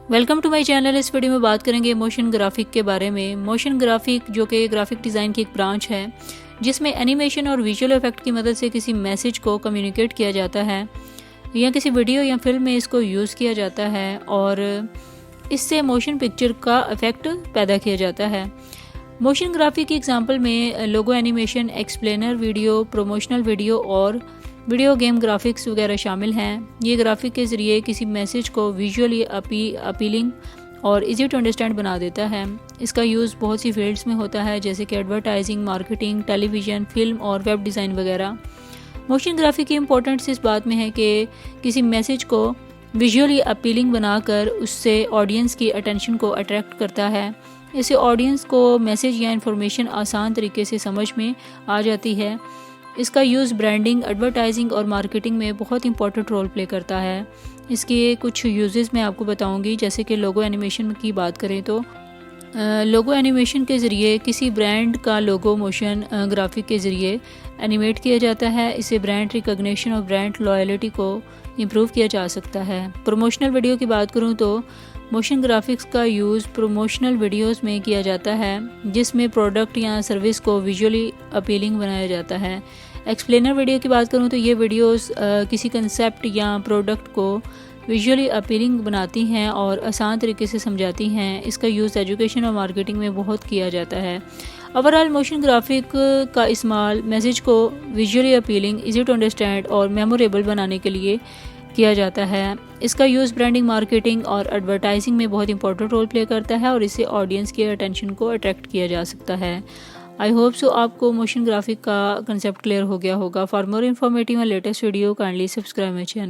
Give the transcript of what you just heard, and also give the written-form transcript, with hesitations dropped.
Welcome to my channel. इस video में बात करेंगे मोशन ग्राफिक के बारे में। मोशन ग्राफिक जो कि ग्राफिक डिज़ाइन की एक ब्रांच है जिसमें एनिमेशन और विजुअल इफेक्ट की मदद से किसी मैसेज को कम्युनिकेट किया जाता है या किसी वीडियो या फिल्म में इसको यूज़ किया जाता है और इससे मोशन पिक्चर का इफेक्ट पैदा किया जाता है। मोशन ग्राफिक की एग्जांपल में logo animation, explainer video, promotional video और वीडियो गेम ग्राफिक्स वगैरह शामिल हैं। ये ग्राफिक के ज़रिए किसी मैसेज को विजुअली अपीलिंग और इजी टू अंडरस्टैंड बना देता है। इसका यूज़ बहुत सी फील्ड्स में होता है जैसे कि एडवर्टाइजिंग, मार्केटिंग, टेलीविज़न, फिल्म और वेब डिज़ाइन वगैरह। मोशन ग्राफिक की इम्पोर्टेंस इस बात में है कि किसी मैसेज को विजुअली अपीलिंग बनाकर उससे ऑडियंस की अटेंशन को अट्रैक्ट करता है। इससे ऑडियंस को मैसेज या इंफॉर्मेशन आसान तरीके से समझ में आ जाती है। इसका यूज़ ब्रांडिंग, एडवर्टाइजिंग और मार्केटिंग में बहुत इंपॉर्टेंट रोल प्ले करता है। इसके कुछ यूजेस मैं आपको बताऊंगी। जैसे कि लोगो एनिमेशन की बात करें तो लोगो एनिमेशन के ज़रिए किसी ब्रांड का लोगो मोशन ग्राफिक के ज़रिए एनिमेट किया जाता है। इससे ब्रांड रिकग्निशन और ब्रांड लॉयल्टी को इम्प्रूव किया जा सकता है। प्रमोशनल वीडियो की बात करूँ तो मोशन ग्राफिक्स का यूज़ प्रमोशनल वीडियोस में किया जाता है जिसमें प्रोडक्ट या सर्विस को विजुअली अपीलिंग बनाया जाता है। एक्सप्लेनर वीडियो की बात करूं तो ये वीडियोस किसी कंसेप्ट या प्रोडक्ट को विजुअली अपीलिंग बनाती हैं और आसान तरीके से समझाती हैं। इसका यूज़ एजुकेशन और मार्केटिंग में बहुत किया जाता है। ओवरऑल मोशन ग्राफिक का इस्तेमाल मैसेज को visually appealing, easy to understand और मेमोरेबल बनाने के लिए किया जाता है। इसका यूज़ ब्रांडिंग, मार्केटिंग और एडवर्टाइजिंग में बहुत इंपॉर्टेंट रोल प्ले करता है और इससे ऑडियंस की अटेंशन को अट्रैक्ट किया जा सकता है। आई होप सो आपको मोशन ग्राफिक का कंसेप्ट क्लियर हो गया होगा। For more informative and latest video kindly subscribe my channel.